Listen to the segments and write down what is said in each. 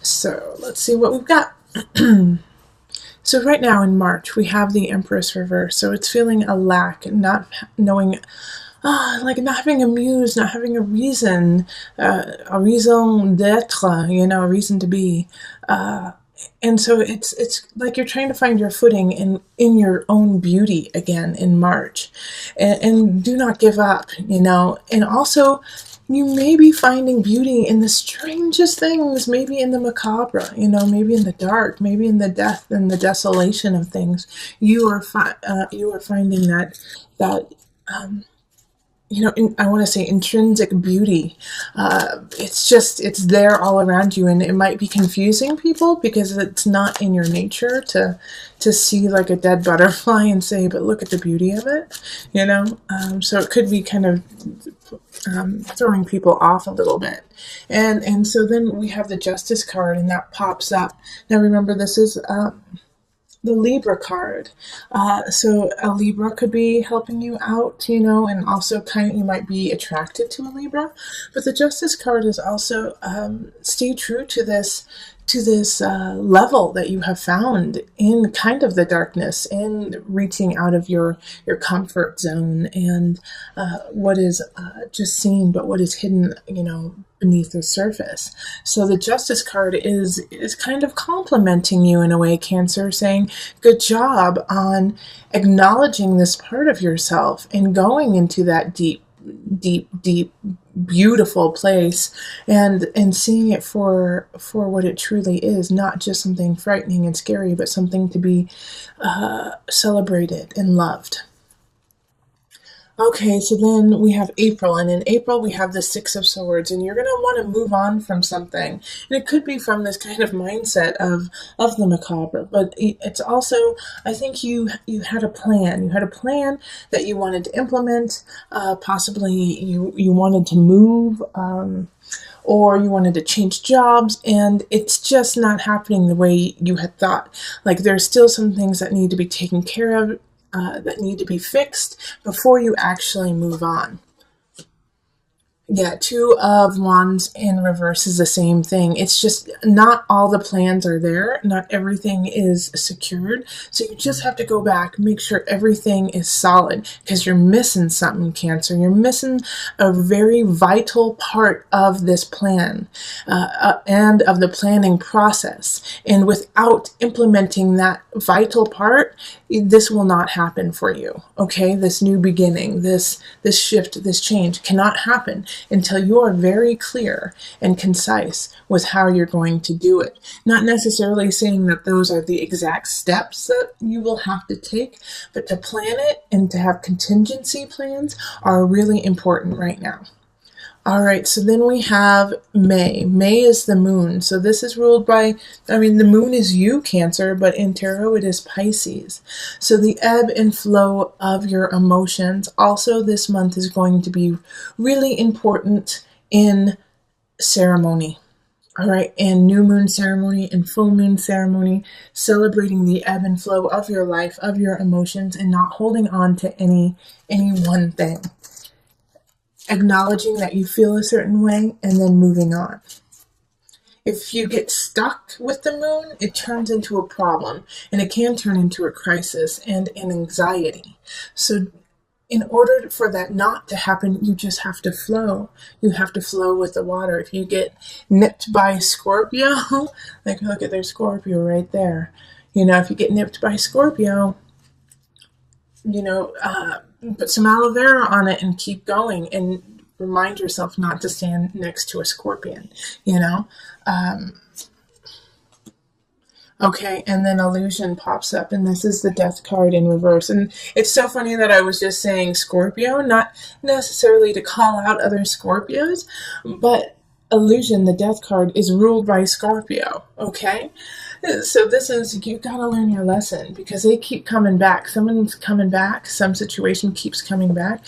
So let's see what we've got. So right now in March, we have the Empress reverse. So it's feeling a lack, not knowing, like not having a muse, not having a reason, a raison d'être, a reason to be. And so it's like you're trying to find your footing in your own beauty again in March. And do not give up, And also, you may be finding beauty in the strangest things, maybe in the macabre, maybe in the dark, maybe in the death and the desolation of things. You are finding that I want to say intrinsic beauty. It's there all around you, and it might be confusing people because it's not in your nature to see like a dead butterfly and say, but look at the beauty of it, so it could be kind of throwing people off a little bit. And so then we have the Justice card, and that pops up. Now remember, this is the Libra card. So a Libra could be helping you out, and also you might be attracted to a Libra. But the Justice card is also stay true to this level that you have found in kind of the darkness, in reaching out of your comfort zone and what is just seen, but what is hidden, beneath the surface. So the Justice card is kind of complimenting you in a way, Cancer, saying good job on acknowledging this part of yourself and going into that deep beautiful place and seeing it for what it truly is, not just something frightening and scary, but something to be celebrated and loved. Okay, so then we have April, and in April we have the Six of Swords, and you're going to want to move on from something. And it could be from this kind of mindset of the macabre, but it's also, I think you had a plan. You had a plan that you wanted to implement. Possibly you wanted to move, or you wanted to change jobs, and it's just not happening the way you had thought. Like there's still some things that need to be taken care of, that need to be fixed before you actually move on. Yeah, Two of Wands in reverse is the same thing. It's just not all the plans are there. Not everything is secured. So you just have to go back, make sure everything is solid, because you're missing something, Cancer. You're missing a very vital part of this plan and of the planning process. And without implementing that vital part, this will not happen for you. Okay, this new beginning, this shift, this change cannot happen until you are very clear and concise with how you're going to do it. Not necessarily saying that those are the exact steps that you will have to take, but to plan it and to have contingency plans are really important right now. All right, so then we have May. May is the moon. So this is ruled by, the moon is you, Cancer, but in tarot it is Pisces. So the ebb and flow of your emotions. Also this month is going to be really important in ceremony. All right, and new moon ceremony and full moon ceremony, celebrating the ebb and flow of your life, of your emotions, and not holding on to any one thing. Acknowledging that you feel a certain way and then moving on. If you get stuck with the moon, it turns into a problem, and it can turn into a crisis and an anxiety. So in order for that not to happen, you just have to flow. You have to flow with the water. If you get nipped by Scorpio, like look at their Scorpio right there. If you get nipped by Scorpio, put some aloe vera on it and keep going, and remind yourself not to stand next to a scorpion, Okay, and then Illusion pops up, and this is the Death card in reverse. And it's so funny that I was just saying Scorpio, not necessarily to call out other Scorpios, but Illusion, the Death card, is ruled by Scorpio, okay? So this is, you gotta learn your lesson, because they keep coming back. Someone's coming back, some situation keeps coming back,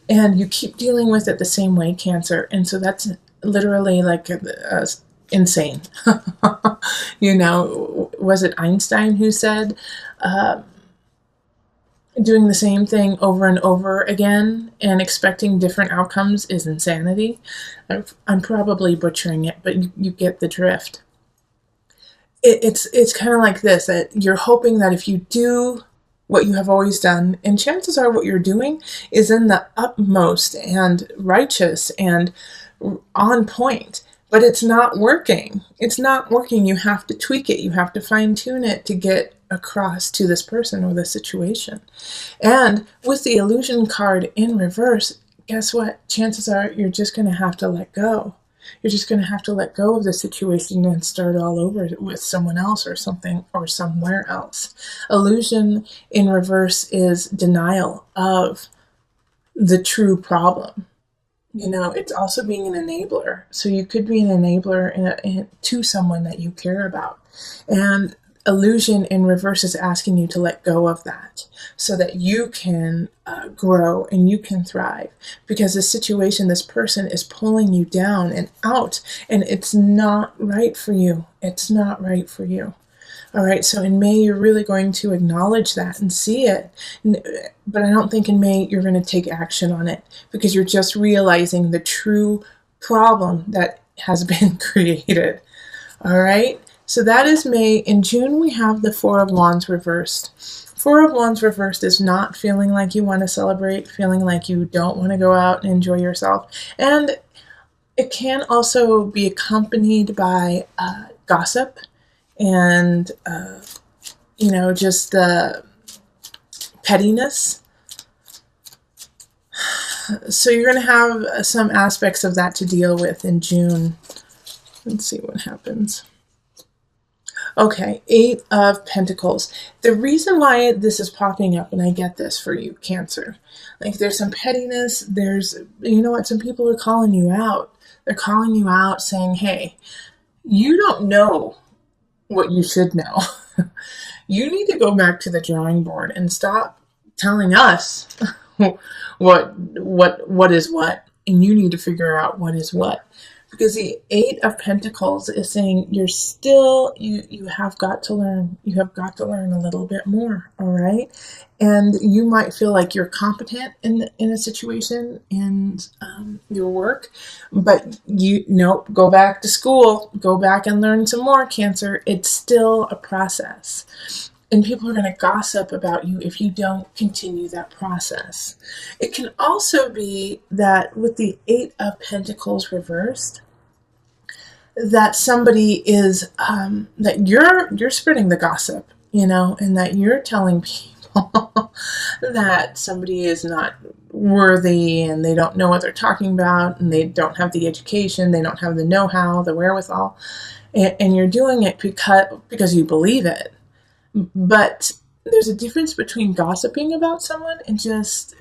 and you keep dealing with it the same way, Cancer. And so that's literally like insane. Was it Einstein who said, doing the same thing over and over again and expecting different outcomes is insanity? I'm probably butchering it, but you get the drift. it's kind of like this, that you're hoping that if you do what you have always done, and chances are what you're doing is in the utmost and righteous and on point, but it's not working. It's not working. You have to tweak it. You have to fine tune it to get across to this person or this situation. And with the illusion card in reverse, guess what? Chances are you're just going to have to let go. You're just going to have to let go of the situation and start all over with someone else or something or somewhere else. Illusion in reverse is denial of the true problem. It's also being an enabler. So you could be an enabler to someone that you care about. And illusion in reverse is asking you to let go of that so that you can grow and you can thrive, because the situation, this person is pulling you down and out, and it's not right for you. It's not right for you. All right, so in May, you're really going to acknowledge that and see it. But I don't think in May you're going to take action on it, because you're just realizing the true problem that has been created. All right, so that is May. In June, we have the Four of Wands reversed. Four of Wands reversed is not feeling like you want to celebrate, feeling like you don't want to go out and enjoy yourself. And it can also be accompanied by gossip and, just the pettiness. So you're going to have some aspects of that to deal with in June. Let's see what happens. Okay, Eight of Pentacles. The reason why this is popping up, and I get this for you, Cancer, like there's some pettiness, some people are calling you out. They're calling you out saying, hey, you don't know what you should know. You need to go back to the drawing board and stop telling us what is what, and you need to figure out what is what. Because the Eight of Pentacles is saying you have got to learn. You have got to learn a little bit more, all right? And you might feel like you're competent in a situation in your work, but go back to school. Go back and learn some more, Cancer. It's still a process. And people are going to gossip about you if you don't continue that process. It can also be that with the Eight of Pentacles reversed, that somebody is, that you're spreading the gossip, and that you're telling people that somebody is not worthy and they don't know what they're talking about and they don't have the education, they don't have the know-how, the wherewithal, and you're doing it because you believe it. But there's a difference between gossiping about someone and just,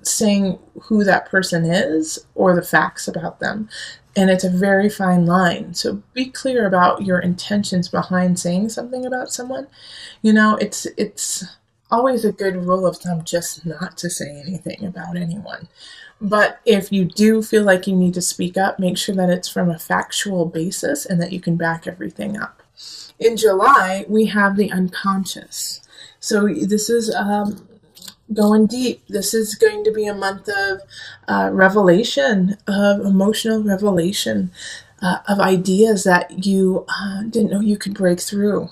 saying who that person is or the facts about them. And it's a very fine line. So be clear about your intentions behind saying something about someone. It's always a good rule of thumb just not to say anything about anyone. But if you do feel like you need to speak up, make sure that it's from a factual basis and that you can back everything up. In July, we have the unconscious. So this is going deep. This is going to be a month of revelation, of emotional revelation, of ideas that you didn't know you could break through.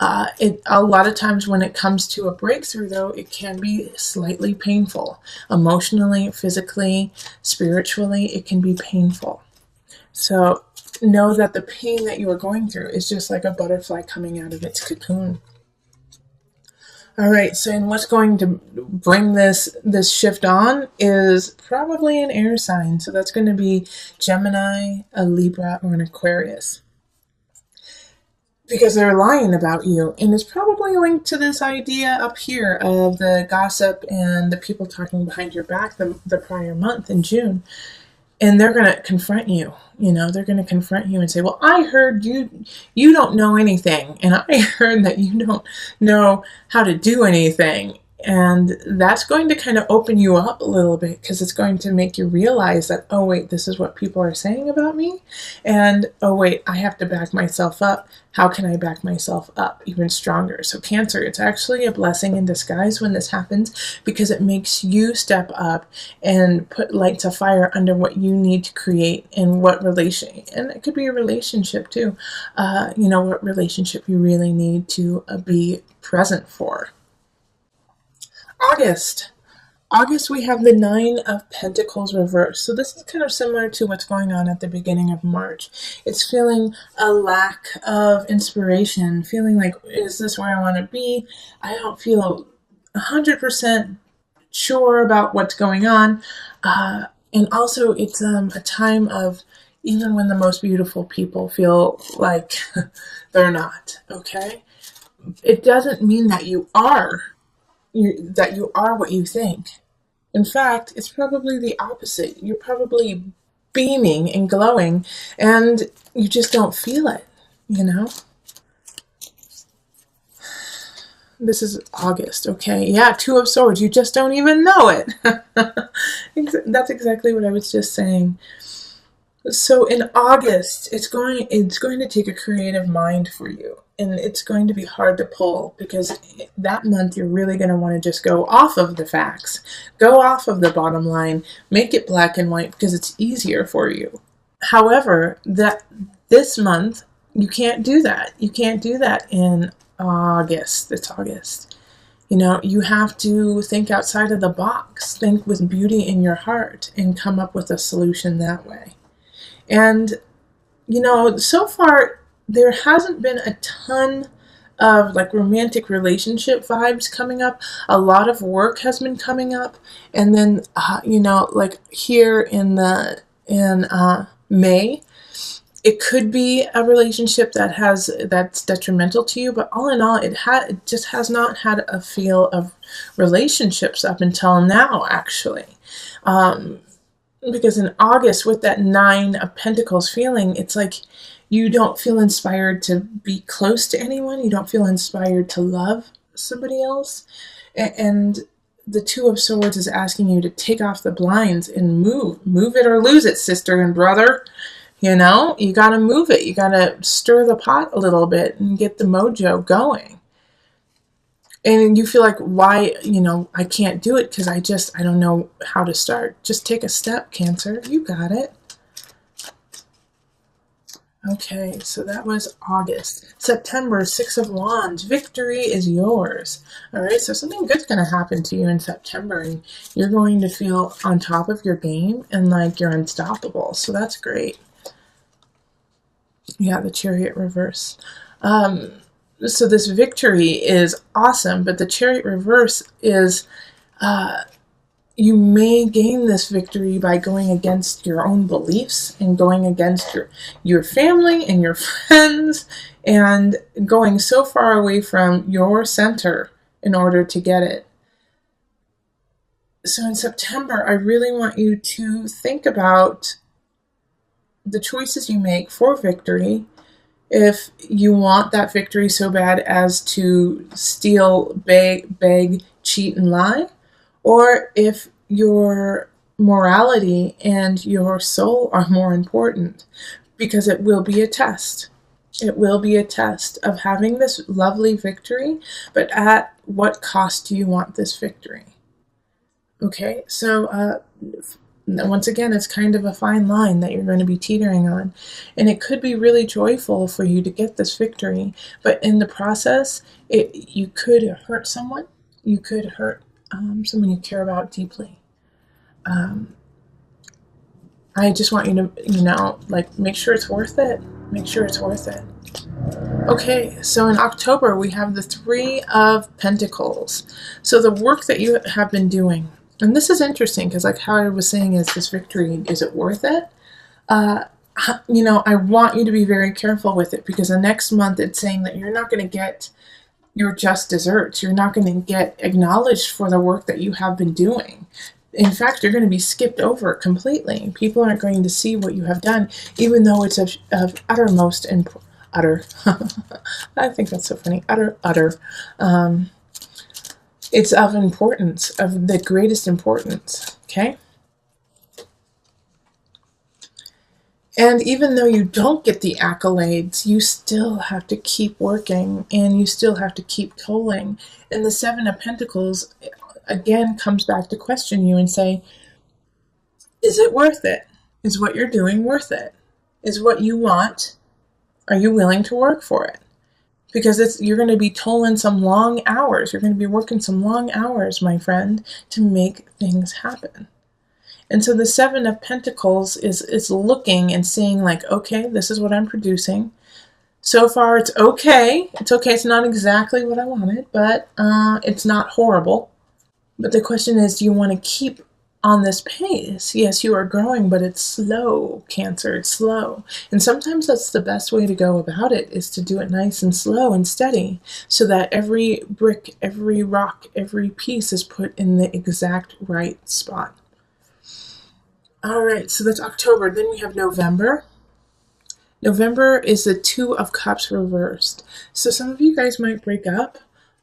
A lot of times when it comes to a breakthrough, though, it can be slightly painful. Emotionally, physically, spiritually, it can be painful. So know that the pain that you are going through is just like a butterfly coming out of its cocoon. All right, so and what's going to bring this shift on is probably an air sign. So that's going to be Gemini, a Libra, or an Aquarius. Because they're lying about you. And it's probably linked to this idea up here of the gossip and the people talking behind your back the prior month in June. And they're going to confront you. They're going to confront you and say, well, I heard you don't know anything. And I heard that you don't know how to do anything. And that's going to kind of open you up a little bit, because it's going to make you realize that, oh, wait, this is what people are saying about me. And, oh, wait, I have to back myself up. How can I back myself up even stronger? So Cancer, it's actually a blessing in disguise when this happens, because it makes you step up and put light to fire under what you need to create and what relation. And it could be a relationship too. What relationship you really need to be present for. August. August, we have the Nine of Pentacles reversed. So this is kind of similar to what's going on at the beginning of March. It's feeling a lack of inspiration, feeling like, is this where I want to be? I don't feel 100% sure about what's going on. And also, it's a time of, even when the most beautiful people feel like they're not, okay? It doesn't mean that you are what you think. In fact, it's probably the opposite. You're probably beaming and glowing, and you just don't feel it, This is August, okay? Yeah, Two of Swords. You just don't even know it. That's exactly what I was just saying. So in August, it's going to take a creative mind for you. And it's going to be hard to pull, because that month you're really going to want to just go off of the facts, go off of the bottom line, make it black and white, because it's easier for you. However, this month you can't do that. You can't do that in August. It's August. You have to think outside of the box, think with beauty in your heart, and come up with a solution that way. And, so far, there hasn't been a ton of romantic relationship vibes coming up. A lot of work has been coming up. And then, here in May, it could be a relationship that's detrimental to you. But all in all, it just has not had a feel of relationships up until now, actually. Because in August, with that Nine of Pentacles feeling, it's like you don't feel inspired to be close to anyone. You don't feel inspired to love somebody else. And the Two of Swords is asking you to take off the blinds and move it or lose it, sister and brother. You got to move it. You got to stir the pot a little bit and get the mojo going. And you feel like, why, I can't do it because I don't know how to start. Just take a step, Cancer. You got it. Okay, so that was August. September, Six of Wands. Victory is yours. All right, so something good's going to happen to you in September, and you're going to feel on top of your game and like you're unstoppable. So that's great. Yeah, the Chariot reverse. So this victory is awesome, but the Chariot reverse is you may gain this victory by going against your own beliefs and going against your family and your friends and going so far away from your center in order to get it. So in September, I really want you to think about the choices you make for victory. If you want that victory so bad as to steal, beg, cheat, and lie, or if your morality and your soul are more important, because it will be a test. It will be a test of having this lovely victory, but at what cost do you want this victory? Okay, so once again, it's kind of a fine line that you're going to be teetering on. And it could be really joyful for you to get this victory, but in the process, you could hurt someone. You could hurt someone you care about deeply. I just want you to, make sure it's worth it. Make sure it's worth it. Okay, so in October, we have the Three of Pentacles. So the work that you have been doing, and this is interesting because how I was saying, is this victory, is it worth it? I want you to be very careful with it, because the next month it's saying that you're not going to get your just desserts. You're not going to get acknowledged for the work that you have been doing. In fact, you're going to be skipped over completely. People aren't going to see what you have done, even though it's of uttermost and utter. I think that's so funny. Utter. It's of importance, of the greatest importance, okay? And even though you don't get the accolades, you still have to keep working and you still have to keep tolling. And the Seven of Pentacles, again, comes back to question you and say, is it worth it? Is what you're doing worth it? Is what you want, are you willing to work for it? Because you're going to be tolling some long hours. You're going to be working some long hours, my friend, to make things happen. And so the Seven of Pentacles is looking and seeing like, okay, this is what I'm producing. So far, it's okay. It's okay. It's not exactly what I wanted, but it's not horrible. But the question is, do you want to keep on this pace? Yes, you are growing, but it's slow, Cancer. It's slow. And sometimes that's the best way to go about it, is to do it nice and slow and steady, so that every brick, every rock, every piece is put in the exact right spot. All right, so that's October. Then we have November. November is the Two of Cups reversed. So some of you guys might break up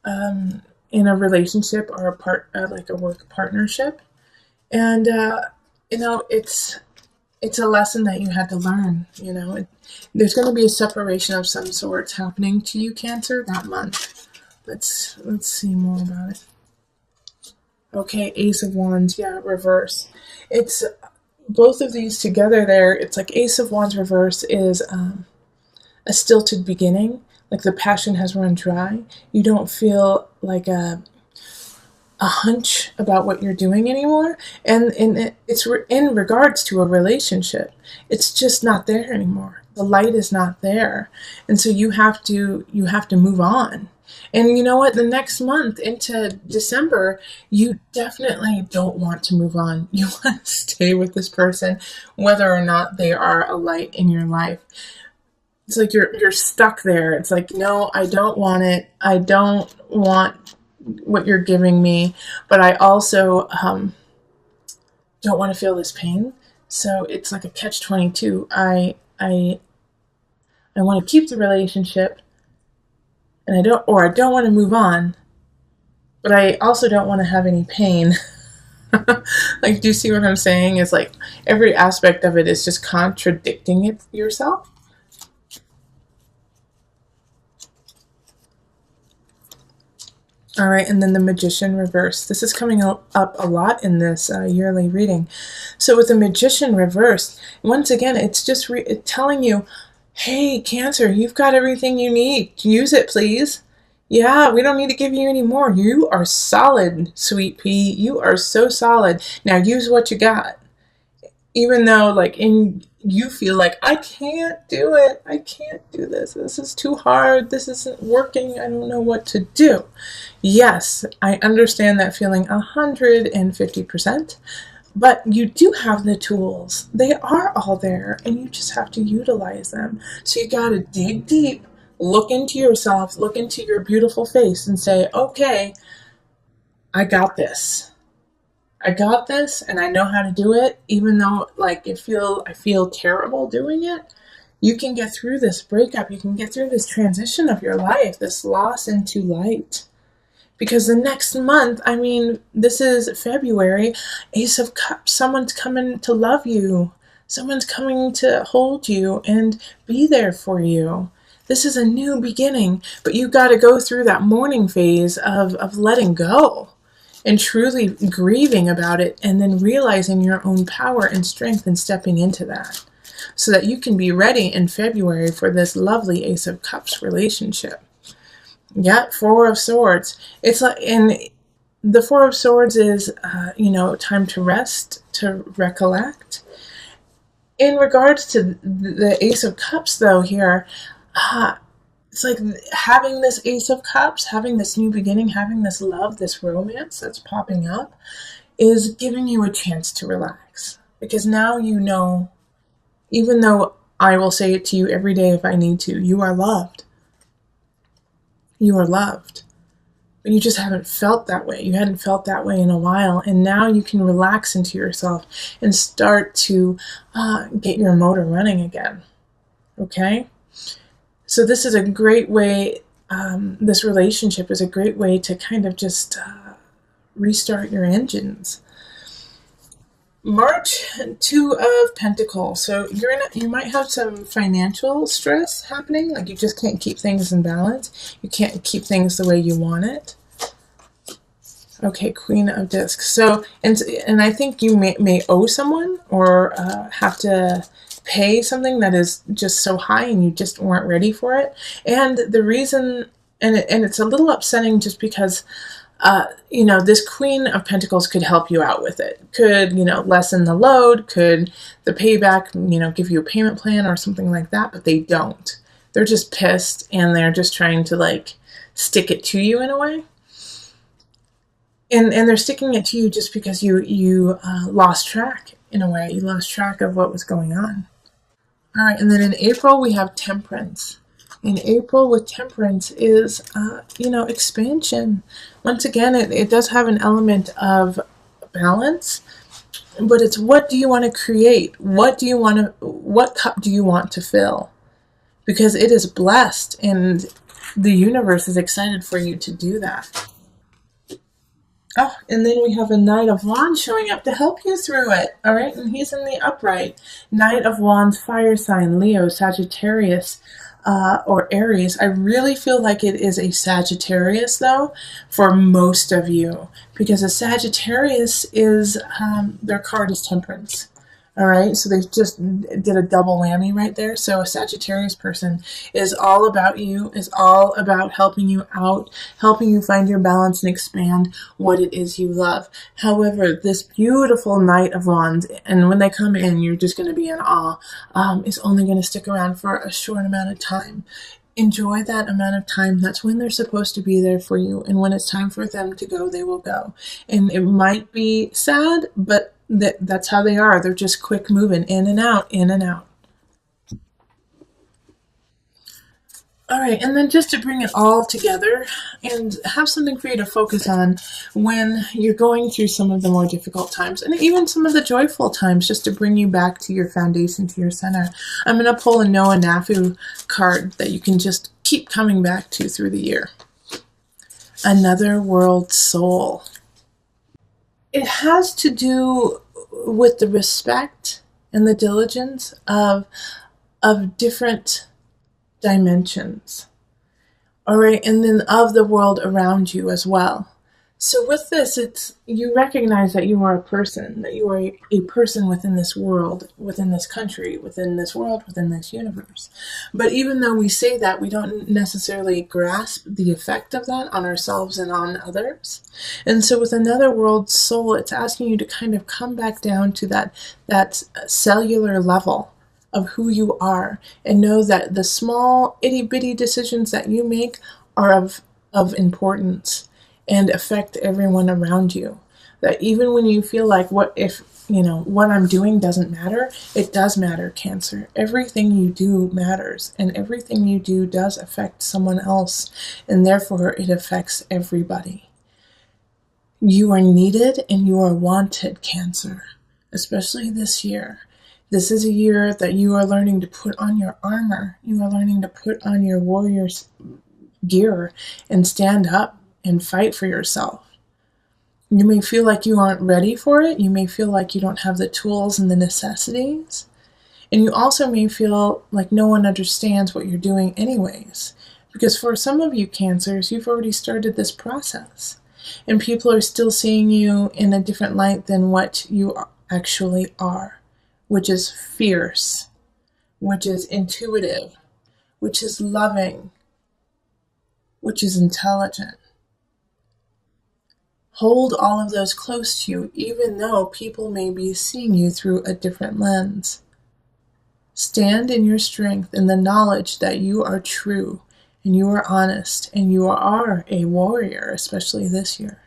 in a relationship or like a work partnership. And, it's a lesson that you had to learn, There's going to be a separation of some sorts happening to you, Cancer, that month. Let's see more about it. Okay, Ace of Wands, yeah, reverse. It's both of these together there. It's like Ace of Wands reverse is a stilted beginning, like the passion has run dry. You don't feel like a hunch about what you're doing anymore, and it's in regards to a relationship. It's just not there anymore. The light is not there, and so you have to move on. And you know what? The next month into December, you definitely don't want to move on. You want to stay with this person, whether or not they are a light in your life. It's like you're stuck there. It's like, no, I don't want it. I don't want what you're giving me, but I also don't want to feel this pain. So it's like a catch-22. I want to keep the relationship, and I don't want to move on, but I also don't want to have any pain. Like, do you see what I'm saying? It's like every aspect of it is just contradicting yourself. All right, and then the Magician reverse. This is coming up a lot in this yearly reading. So with the Magician reversed, once again, it's just telling you, hey, Cancer, you've got everything you need. Use it, please. Yeah, we don't need to give you any more. You are solid, sweet pea. You are so solid. Now use what you got. Even though, like, you feel like, I can't do it. I can't do this. This is too hard. This isn't working. I don't know what to do. Yes, I understand that feeling 150%, but you do have the tools. They are all there, and you just have to utilize them. So you got to dig deep, look into yourself, look into your beautiful face, and say, okay, I got this. I got this, and I know how to do it, even though I feel terrible doing it. You can get through this breakup. You can get through this transition of your life, this loss into light. Because the next month, this is February, Ace of Cups, someone's coming to love you. Someone's coming to hold you and be there for you. This is a new beginning, but you got to go through that mourning phase of letting go and truly grieving about it, and then realizing your own power and strength and stepping into that, so that you can be ready in February for this lovely Ace of Cups relationship. Yeah, Four of Swords. It's like, and the Four of Swords is, time to rest, to recollect. In regards to the Ace of Cups, though, here, it's like having this Ace of Cups, having this new beginning, having this love, this romance that's popping up, is giving you a chance to relax. Because now you know, even though I will say it to you every day if I need to, you are loved. You are loved. But you just haven't felt that way. You hadn't felt that way in a while. And now you can relax into yourself and start to get your motor running again. Okay? So this is a great way, this relationship is a great way to kind of just restart your engines. March, Two of Pentacles. So you might have some financial stress happening. Like you just can't keep things in balance. You can't keep things the way you want it. Okay, Queen of Discs. So, and I think you may owe someone or have to pay something that is just so high and you just weren't ready for it. And the reason, and it's a little upsetting just because this Queen of Pentacles could help you out with it. Could, lessen the load, could the payback, give you a payment plan or something like that, but they don't. They're just pissed and they're just trying to like stick it to you in a way. And they're sticking it to you just because you lost track in a way. You lost track of what was going on. All right, and then in April we have Temperance. In April with Temperance is, expansion. Once again, it does have an element of balance, but it's what do you want to create? What cup do you want to fill? Because it is blessed and the universe is excited for you to do that. Oh, and then we have a Knight of Wands showing up to help you through it. All right, and he's in the upright. Knight of Wands, fire sign, Leo, Sagittarius, or Aries. I really feel like it is a Sagittarius, though, for most of you. Because a Sagittarius is, their card is Temperance. All right, so they just did a double whammy right there. So a Sagittarius person is all about you, is all about helping you out, helping you find your balance and expand what it is you love. However, this beautiful Knight of Wands, and when they come in, you're just going to be in awe, is only going to stick around for a short amount of time. Enjoy that amount of time. That's when they're supposed to be there for you. And when it's time for them to go, they will go. And it might be sad, but that's how they are. They're just quick moving, in and out, in and out. All right, and then just to bring it all together and have something for you to focus on when you're going through some of the more difficult times and even some of the joyful times, just to bring you back to your foundation, to your center. I'm going to pull a Noah Nafu card that you can just keep coming back to through the year. Another World Soul. It has to do with the respect and the diligence of different dimensions. All right, and then of the world around you as well. So with this, you recognize that you are a person, that you are a person within this world, within this country, within this world, within this universe. But even though we say that, we don't necessarily grasp the effect of that on ourselves and on others. And so with Another World Soul, it's asking you to kind of come back down to that cellular level of who you are, and know that the small itty-bitty decisions that you make are of importance and affect everyone around you. That even when you feel like what I'm doing doesn't matter, it does matter, Cancer. Everything you do matters, and everything you do does affect someone else, and therefore it affects everybody. You are needed and you are wanted, Cancer, especially this year. This is a year that you are learning to put on your armor. You are learning to put on your warrior's gear and stand up and fight for yourself. You may feel like you aren't ready for it. You may feel like you don't have the tools and the necessities. And you also may feel like no one understands what you're doing anyways. Because for some of you Cancers, you've already started this process. And people are still seeing you in a different light than what you actually are. Which is fierce. Which is intuitive. Which is loving. Which is intelligent. Hold all of those close to you, even though people may be seeing you through a different lens. Stand in your strength in the knowledge that you are true, and you are honest, and you are a warrior, especially this year.